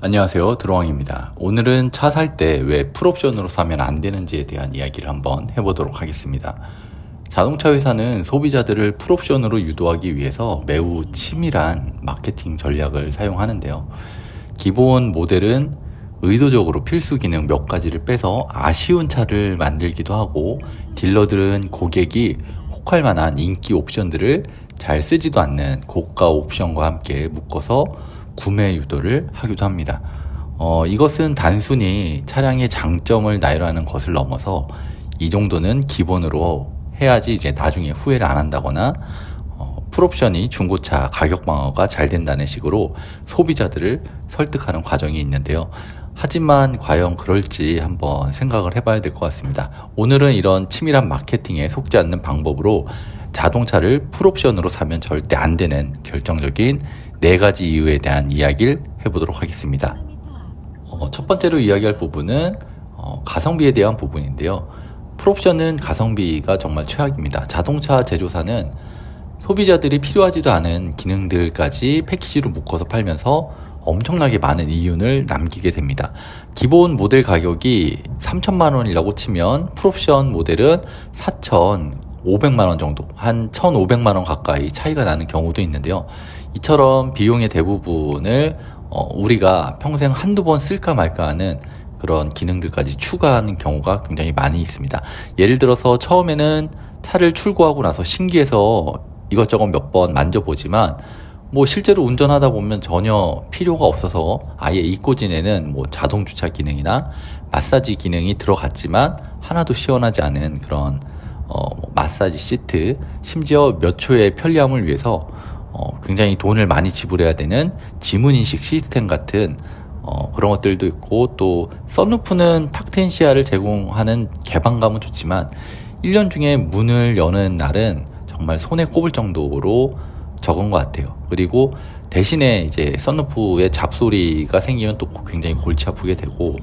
안녕하세요, 드로왕입니다. 오늘은 차 살 때 왜 풀옵션으로 사면 안 되는지에 대한 이야기를 한번 해보도록 하겠습니다. 자동차 회사는 소비자들을 풀옵션으로 유도하기 위해서 매우 치밀한 마케팅 전략을 사용하는데요. 기본 모델은 의도적으로 필수 기능 몇 가지를 빼서 아쉬운 차를 만들기도 하고, 딜러들은 고객이 혹할 만한 인기 옵션들을 잘 쓰지도 않는 고가 옵션과 함께 묶어서 구매 유도를 하기도 합니다. 이것은 단순히 차량의 장점을 나열하는 것을 넘어서 이 정도는 기본으로 해야지 이제 나중에 후회를 안 한다거나 풀옵션이 중고차 가격 방어가 잘 된다는 식으로 소비자들을 설득하는 과정이 있는데요. 하지만 과연 그럴지 한번 생각을 해봐야 될 것 같습니다. 오늘은 이런 치밀한 마케팅에 속지 않는 방법으로 자동차를 풀옵션으로 사면 절대 안 되는 결정적인 4가지 이유에 대한 이야기를 해보도록 하겠습니다. 첫 번째로 이야기할 부분은 가성비에 대한 부분인데요. 풀옵션은 가성비가 정말 최악입니다. 자동차 제조사는 소비자들이 필요하지도 않은 기능들까지 패키지로 묶어서 팔면서 엄청나게 많은 이윤을 남기게 됩니다. 기본 모델 가격이 3천만 원이라고 치면 풀옵션 모델은 4,500만 원 정도, 한 1,500만 원 가까이 차이가 나는 경우도 있는데요. 이처럼 비용의 대부분을 우리가 평생 한두 번 쓸까 말까 하는 그런 기능들까지 추가하는 경우가 굉장히 많이 있습니다. 예를 들어서 처음에는 차를 출고하고 나서 신기해서 이것저것 몇 번 만져보지만 실제로 운전하다 보면 전혀 필요가 없어서 아예 잊고 지내는 자동 주차 기능이나 마사지 기능이 들어갔지만 하나도 시원하지 않은 그런 마사지 시트, 심지어 몇 초의 편리함을 위해서 굉장히 돈을 많이 지불해야 되는 지문인식 시스템 같은 그런 것들도 있고, 또 썬루프는 탁 트인 시야를 제공하는 개방감은 좋지만 1년 중에 문을 여는 날은 정말 손에 꼽을 정도로 적은 것 같아요. 그리고 대신에 이제 썬루프의 잡소리가 생기면 또 굉장히 골치 아프게 되고,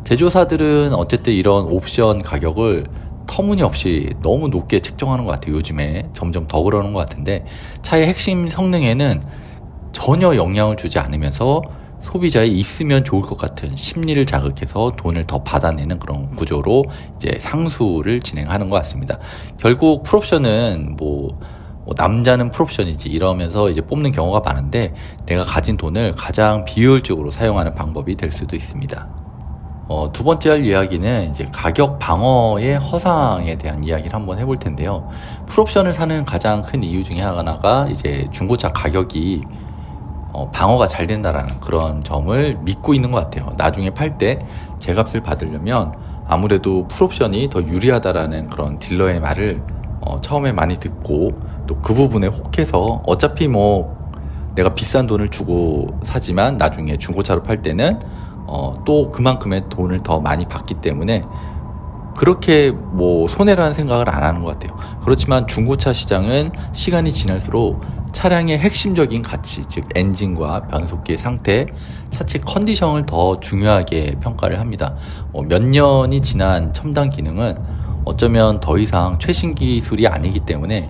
제조사들은 어쨌든 이런 옵션 가격을 터무니없이 너무 높게 책정하는 것 같아요. 요즘에 점점 더 그러는 것 같은데, 차의 핵심 성능에는 전혀 영향을 주지 않으면서 소비자의 있으면 좋을 것 같은 심리를 자극해서 돈을 더 받아내는 그런 구조로 이제 상수를 진행하는 것 같습니다. 결국 풀옵션은 남자는 풀옵션이지 이러면서 이제 뽑는 경우가 많은데, 내가 가진 돈을 가장 비효율적으로 사용하는 방법이 될 수도 있습니다. 두 번째 할 이야기는 이제 가격 방어의 허상에 대한 이야기를 한번 해볼 텐데요. 풀옵션을 사는 가장 큰 이유 중에 하나가 이제 중고차 가격이 방어가 잘 된다라는 그런 점을 믿고 있는 것 같아요. 나중에 팔 때 제값을 받으려면 아무래도 풀옵션이 더 유리하다라는 그런 딜러의 말을 처음에 많이 듣고, 또 그 부분에 혹해서 어차피 내가 비싼 돈을 주고 사지만 나중에 중고차로 팔 때는 또 그만큼의 돈을 더 많이 받기 때문에 그렇게 손해라는 생각을 안 하는 것 같아요. 그렇지만 중고차 시장은 시간이 지날수록 차량의 핵심적인 가치, 즉 엔진과 변속기의 상태, 차체 컨디션을 더 중요하게 평가를 합니다. 몇 년이 지난 첨단 기능은 어쩌면 더 이상 최신 기술이 아니기 때문에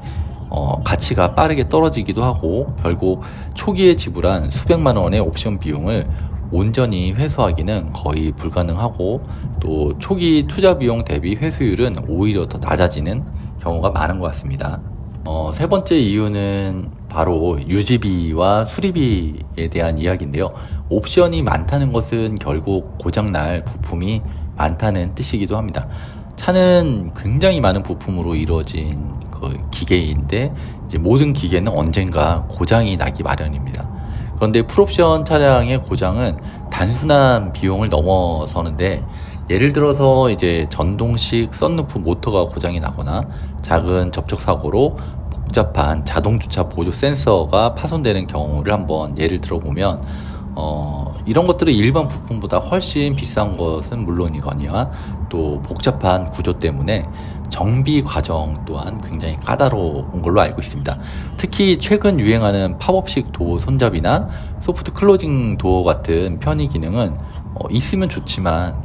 가치가 빠르게 떨어지기도 하고, 결국 초기에 지불한 수백만 원의 옵션 비용을 온전히 회수하기는 거의 불가능하고, 또 초기 투자 비용 대비 회수율은 오히려 더 낮아지는 경우가 많은 것 같습니다. 세 번째 이유는 바로 유지비와 수리비에 대한 이야기인데요. 옵션이 많다는 것은 결국 고장날 부품이 많다는 뜻이기도 합니다. 차는 굉장히 많은 부품으로 이루어진 그 기계인데, 이제 모든 기계는 언젠가 고장이 나기 마련입니다. 그런데 풀옵션 차량의 고장은 단순한 비용을 넘어서는데, 예를 들어서 이제 전동식 썬루프 모터가 고장이 나거나 작은 접촉 사고로 복잡한 자동 주차 보조 센서가 파손되는 경우를 한번 예를 들어보면, 이런 것들은 일반 부품보다 훨씬 비싼 것은 물론이거니와 또 복잡한 구조 때문에 정비 과정 또한 굉장히 까다로운 걸로 알고 있습니다. 특히 최근 유행하는 팝업식 도어 손잡이나 소프트 클로징 도어 같은 편의 기능은 있으면 좋지만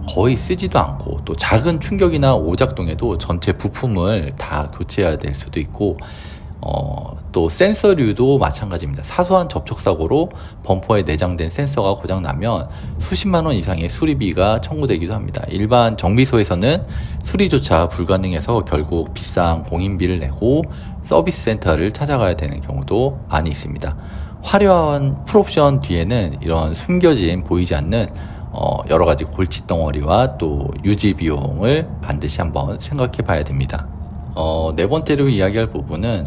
거의 쓰지도 않고, 또 작은 충격이나 오작동에도 전체 부품을 다 교체해야 될 수도 있고, 또 센서류도 마찬가지입니다. 사소한 접촉사고로 범퍼에 내장된 센서가 고장나면 수십만 원 이상의 수리비가 청구되기도 합니다. 일반 정비소에서는 수리조차 불가능해서 결국 비싼 공인비를 내고 서비스 센터를 찾아가야 되는 경우도 많이 있습니다. 화려한 풀옵션 뒤에는 이런 숨겨진 보이지 않는 여러 가지 골칫덩어리와 또 유지 비용을 반드시 한번 생각해 봐야 됩니다. 네 번째로 이야기할 부분은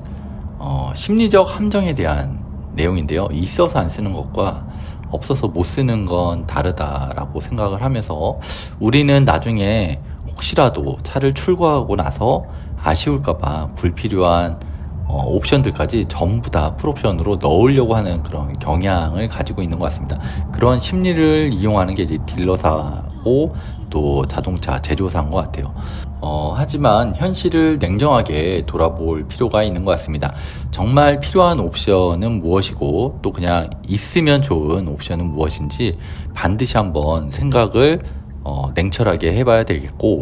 심리적 함정에 대한 내용인데요. 있어서 안 쓰는 것과 없어서 못 쓰는 건 다르다라고 생각을 하면서 우리는 나중에 혹시라도 차를 출고하고 나서 아쉬울까봐 불필요한 옵션들까지 전부 다 풀옵션으로 넣으려고 하는 그런 경향을 가지고 있는 것 같습니다. 그런 심리를 이용하는 게 이제 딜러사고 또 자동차 제조사인 것 같아요. 하지만 현실을 냉정하게 돌아볼 필요가 있는 것 같습니다. 정말 필요한 옵션은 무엇이고 또 그냥 있으면 좋은 옵션은 무엇인지 반드시 한번 생각을 냉철하게 해봐야 되겠고,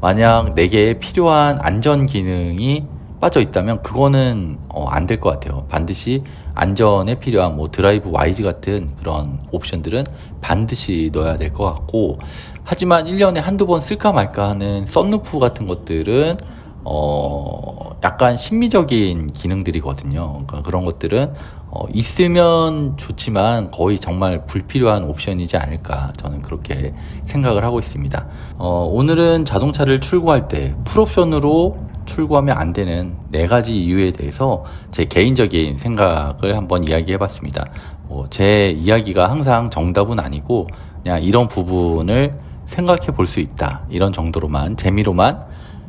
만약 내게 필요한 안전 기능이 빠져 있다면 그거는 안 될 것 같아요. 반드시 안전에 필요한 드라이브 와이즈 같은 그런 옵션들은 반드시 넣어야 될 것 같고, 하지만 1년에 한두 번 쓸까 말까 하는 썬루프 같은 것들은 약간 심미적인 기능들이거든요. 그러니까 그런 것들은 있으면 좋지만 거의 정말 불필요한 옵션이지 않을까, 저는 그렇게 생각을 하고 있습니다. 오늘은 자동차를 출고할 때 풀옵션으로 출고하면 안 되는 4가지 이유에 대해서 제 개인적인 생각을 한번 이야기해 봤습니다. 제 이야기가 항상 정답은 아니고 그냥 이런 부분을 생각해 볼 수 있다, 이런 정도로만, 재미로만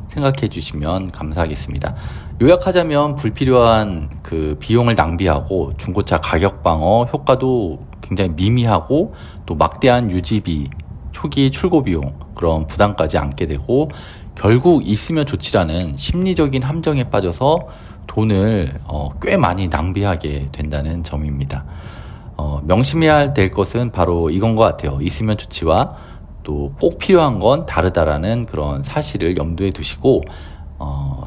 생각해 주시면 감사하겠습니다. 요약하자면 불필요한 그 비용을 낭비하고 중고차 가격 방어 효과도 굉장히 미미하고 또 막대한 유지비, 초기 출고 비용, 그런 부담까지 안게 되고 결국 있으면 좋지라는 심리적인 함정에 빠져서 돈을 꽤 많이 낭비하게 된다는 점입니다. 명심해야 될 것은 바로 이건 것 같아요. 있으면 좋지와 또 꼭 필요한 건 다르다라는 그런 사실을 염두에 두시고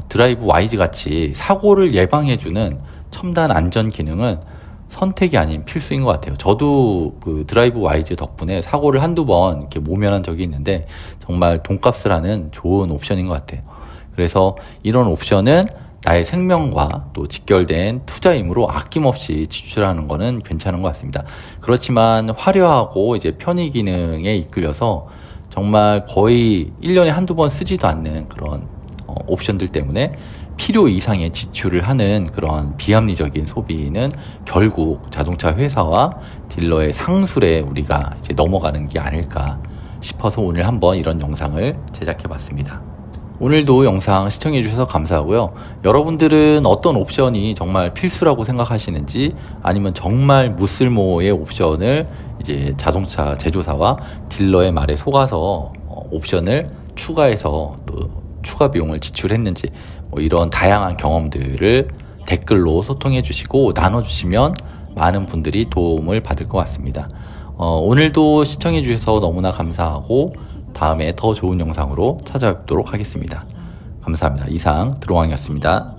드라이브 와이즈 같이 사고를 예방해주는 첨단 안전 기능은 선택이 아닌 필수인 것 같아요. 저도 그 드라이브 와이즈 덕분에 사고를 한두 번 이렇게 모면한 적이 있는데 정말 돈값을 하는 좋은 옵션인 것 같아요. 그래서 이런 옵션은 나의 생명과 또 직결된 투자이므로 아낌없이 지출하는 거는 괜찮은 것 같습니다. 그렇지만 화려하고 이제 편의 기능에 이끌려서 정말 거의 1년에 한두 번 쓰지도 않는 그런 옵션들 때문에 필요 이상의 지출을 하는 그런 비합리적인 소비는 결국 자동차 회사와 딜러의 상술에 우리가 이제 넘어가는 게 아닐까 싶어서 오늘 한번 이런 영상을 제작해 봤습니다. 오늘도 영상 시청해 주셔서 감사하고요. 여러분들은 어떤 옵션이 정말 필수라고 생각하시는지, 아니면 정말 무쓸모의 옵션을 이제 자동차 제조사와 딜러의 말에 속아서 옵션을 추가해서 또 추가 비용을 지출했는지, 이런 다양한 경험들을 댓글로 소통해 주시고 나눠 주시면 많은 분들이 도움을 받을 것 같습니다. 오늘도 시청해 주셔서 너무나 감사하고 다음에 더 좋은 영상으로 찾아뵙도록 하겠습니다. 감사합니다. 이상 드로왕이었습니다.